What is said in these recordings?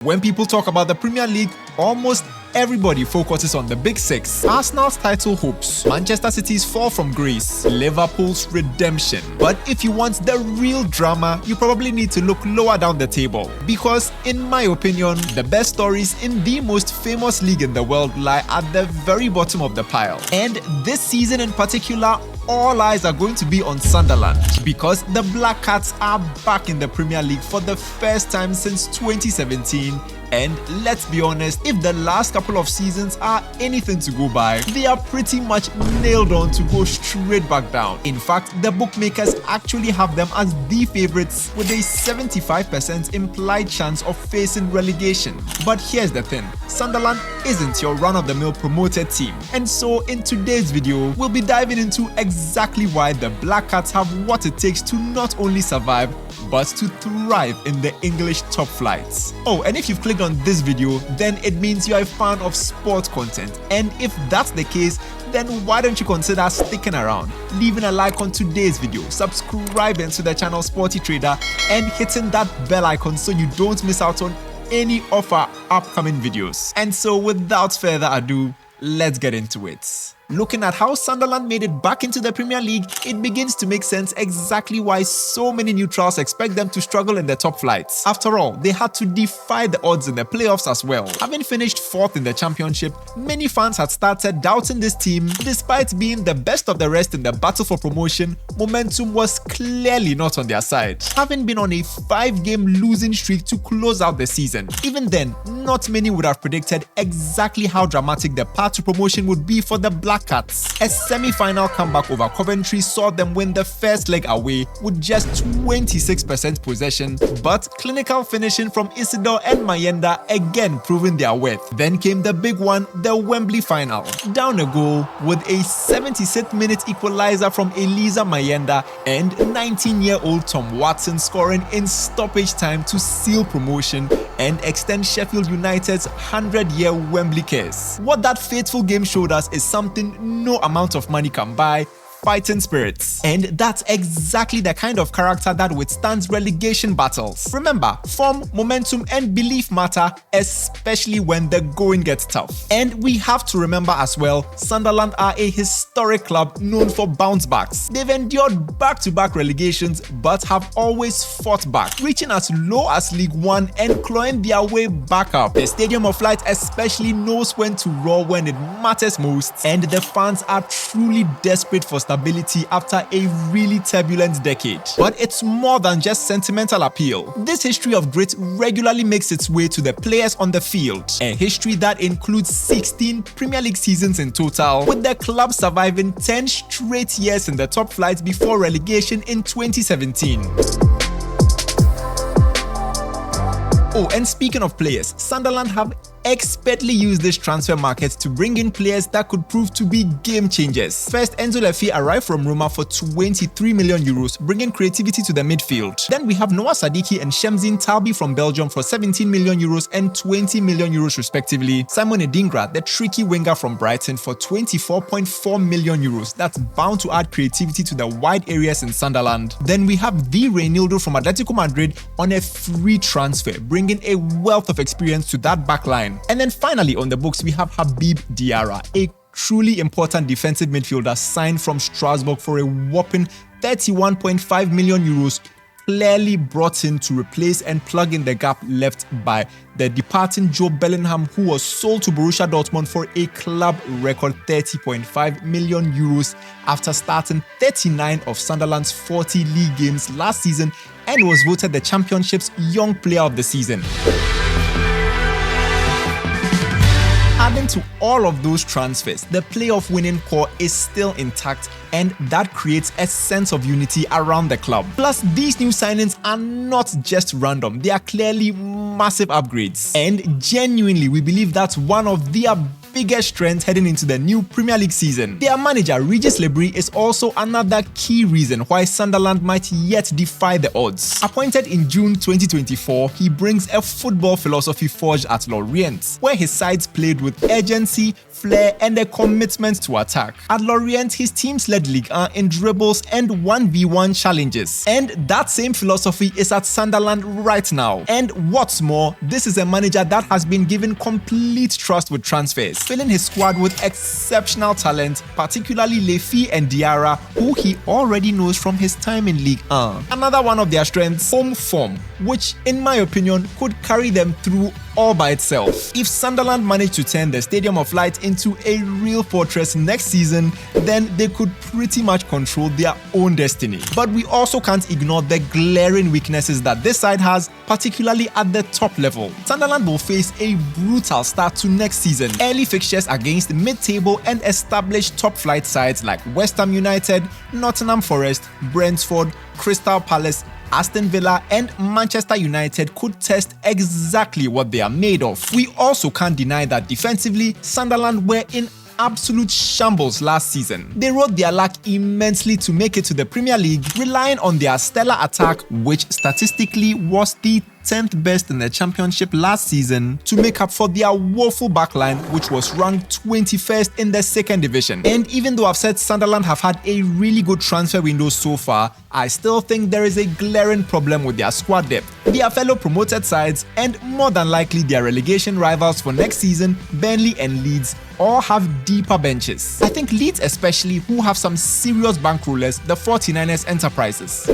When people talk about the Premier League, almost everybody focuses on the Big Six: Arsenal's title hopes, Manchester City's fall from grace, Liverpool's redemption. But if you want the real drama, you probably need to look lower down the table. Because, in my opinion, the best stories in the most famous league in the world lie at the very bottom of the pile. And this season in particular, all eyes are going to be on Sunderland, because the Black Cats are back in the Premier League for the first time since 2017. And let's be honest, if the last couple of seasons are anything to go by, they are pretty much nailed on to go straight back down. In fact, the bookmakers actually have them as the favourites with a 75% implied chance of facing relegation. But here's the thing, Sunderland isn't your run-of-the-mill promoted team. And so in today's video, we'll be diving into exactly why the Black Cats have what it takes to not only survive, but to thrive in the English top flights. Oh, and if you've clicked on this video, then it means you're a fan of sport content. And if that's the case, then why don't you consider sticking around, leaving a like on today's video, subscribing to the channel SportyTrader, and hitting that bell icon so you don't miss out on any of our upcoming videos. And so without further ado, let's get into it. Looking at how Sunderland made it back into the Premier League, it begins to make sense exactly why so many neutrals expect them to struggle in the top flights. After all, they had to defy the odds in the playoffs as well. Having finished 4th in the Championship, many fans had started doubting this team. Despite being the best of the rest in the battle for promotion, momentum was clearly not on their side, having been on a 5-game losing streak to close out the season. Even then, not many would have predicted exactly how dramatic the path to promotion would be for the Black Cats. A semi-final comeback over Coventry saw them win the first leg away with just 26% possession, but clinical finishing from Isidore and Mayenda again proving their worth. Then came the big one, the Wembley final. Down a goal with a 76th minute equalizer from Eliza Mayenda and 19-year-old Tom Watson scoring in stoppage time to seal promotion and extend Sheffield United's 100-year Wembley curse. What that fateful game showed us is something no amount of money can buy: fighting spirits. And that's exactly the kind of character that withstands relegation battles. Remember, form, momentum, and belief matter, especially when the going gets tough. And we have to remember as well, Sunderland are a historic club known for bounce backs. They've endured back-to-back relegations, but have always fought back, reaching as low as League One and clawing their way back up. The Stadium of Light especially knows when to roar when it matters most, and the fans are truly desperate for stability after a really turbulent decade. But it's more than just sentimental appeal. This history of grit regularly makes its way to the players on the field. A history that includes 16 Premier League seasons in total, with the club surviving 10 straight years in the top flight before relegation in 2017. Oh, and speaking of players, Sunderland have expertly used this transfer market to bring in players that could prove to be game changers. First, Enzo Lefi arrived from Roma for 23 million euros, bringing creativity to the midfield. Then we have Noah Sadiki and Shemzin Talbi from Belgium for 17 million euros and 20 million euros respectively. Simon Edingra, the tricky winger from Brighton, for 24.4 million euros. That's bound to add creativity to the wide areas in Sunderland. Then we have the Reinildo from Atletico Madrid on a free transfer, bringing a wealth of experience to that backline. And then finally on the books, we have Habib Diarra, a truly important defensive midfielder signed from Strasbourg for a whopping 31.5 million euros, clearly brought in to replace and plug in the gap left by the departing Joe Bellingham, who was sold to Borussia Dortmund for a club record 30.5 million euros after starting 39 of Sunderland's 40 league games last season and was voted the Championship's Young Player of the Season. Adding to all of those transfers, the playoff winning core is still intact, and that creates a sense of unity around the club. Plus, these new signings are not just random, they are clearly massive upgrades. And genuinely, we believe that's one of their biggest strength heading into the new Premier League season. Their manager Regis Lebris is also another key reason why Sunderland might yet defy the odds. Appointed in June 2024, he brings a football philosophy forged at Lorient, where his sides played with urgency, flair, and a commitment to attack. At Lorient, his teams led Ligue 1 in dribbles and 1v1 challenges. And that same philosophy is at Sunderland right now. And what's more, this is a manager that has been given complete trust with transfers, filling his squad with exceptional talent, particularly Lefi and Diarra, who he already knows from his time in Ligue 1. Another one of their strengths, home form, which in my opinion could carry them through all by itself. If Sunderland manage to turn the Stadium of Light into a real fortress next season, then they could pretty much control their own destiny. But we also can't ignore the glaring weaknesses that this side has, particularly at the top level. Sunderland will face a brutal start to next season. Early fixtures against mid-table and established top-flight sides like West Ham United, Nottingham Forest, Brentford, Crystal Palace, Aston Villa and Manchester United could test exactly what they are made of. We also can't deny that defensively, Sunderland were in absolute shambles last season. They rode their luck immensely to make it to the Premier League, relying on their stellar attack, which statistically was the 10th best in the championship last season, to make up for their woeful backline, which was ranked 21st in the second division. And even though I've said Sunderland have had a really good transfer window so far, I still think there is a glaring problem with their squad depth. Their fellow promoted sides, and more than likely their relegation rivals for next season, Burnley and Leeds, all have deeper benches. I think Leeds especially, who have some serious bankrollers, the 49ers Enterprises.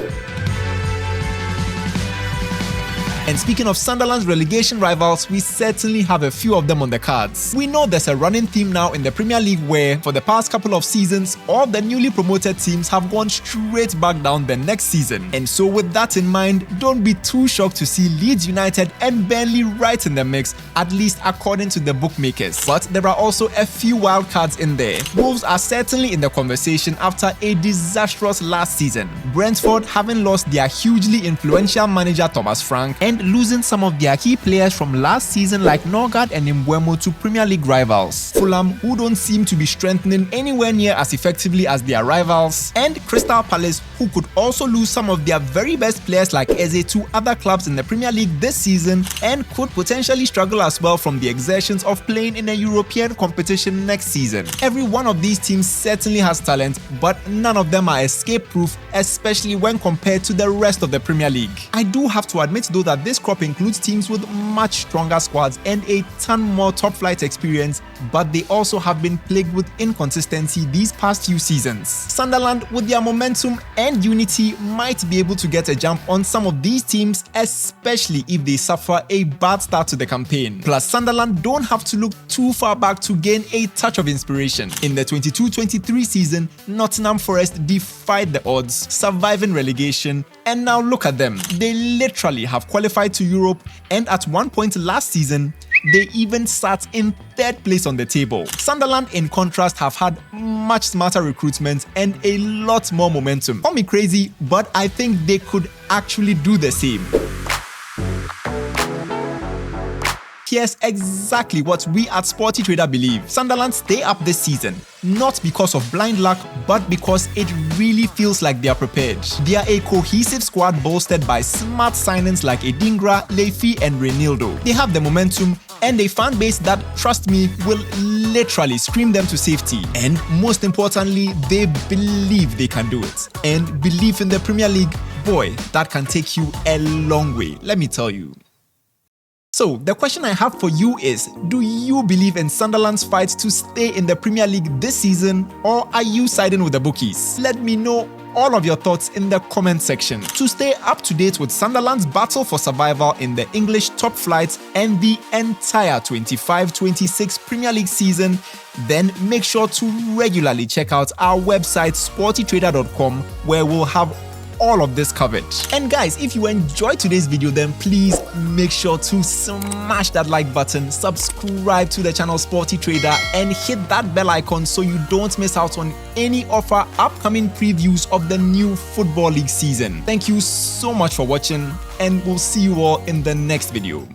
And speaking of Sunderland's relegation rivals, we certainly have a few of them on the cards. We know there's a running theme now in the Premier League where, for the past couple of seasons, all the newly promoted teams have gone straight back down the next season. And so with that in mind, don't be too shocked to see Leeds United and Burnley right in the mix, at least according to the bookmakers. But there are also a few wild cards in there. Wolves are certainly in the conversation after a disastrous last season. Brentford having lost their hugely influential manager Thomas Frank and losing some of their key players from last season like Norgard and Mbeumo to Premier League rivals. Fulham, who don't seem to be strengthening anywhere near as effectively as their rivals. And Crystal Palace, who could also lose some of their very best players like Eze to other clubs in the Premier League this season and could potentially struggle as well from the exertions of playing in a European competition next season. Every one of these teams certainly has talent, but none of them are escape-proof, especially when compared to the rest of the Premier League. I do have to admit though that this crop includes teams with much stronger squads and a ton more top-flight experience, but they also have been plagued with inconsistency these past few seasons. Sunderland, with their momentum and unity, might be able to get a jump on some of these teams, especially if they suffer a bad start to the campaign. Plus, Sunderland don't have to look too far back to gain a touch of inspiration. In the 22-23 season, Nottingham Forest defied the odds, surviving relegation, and now look at them. They literally have qualified to Europe, and at one point last season, they even sat in third place on the table. Sunderland, in contrast, have had much smarter recruitment and a lot more momentum. Call me crazy, but I think they could actually do the same. Here's exactly what we at SportyTrader believe. Sunderland stay up this season, not because of blind luck, but because it really feels like they are prepared. They are a cohesive squad bolstered by smart signings like Edingra, Lefi and Reinildo. They have the momentum and a fan base that, trust me, will literally scream them to safety. And most importantly, they believe they can do it. And belief in the Premier League, boy, that can take you a long way, let me tell you. So, the question I have for you is, do you believe in Sunderland's fight to stay in the Premier League this season, or are you siding with the bookies? Let me know all of your thoughts in the comment section. To stay up to date with Sunderland's battle for survival in the English top flight and the entire 25-26 Premier League season, then make sure to regularly check out our website SportyTrader.com, where we'll have all of this covered. And guys, if you enjoyed today's video, then please make sure to smash that like button, subscribe to the channel SportyTrader, and hit that bell icon so you don't miss out on any of our upcoming previews of the new Football League season. Thank you so much for watching, and we'll see you all in the next video.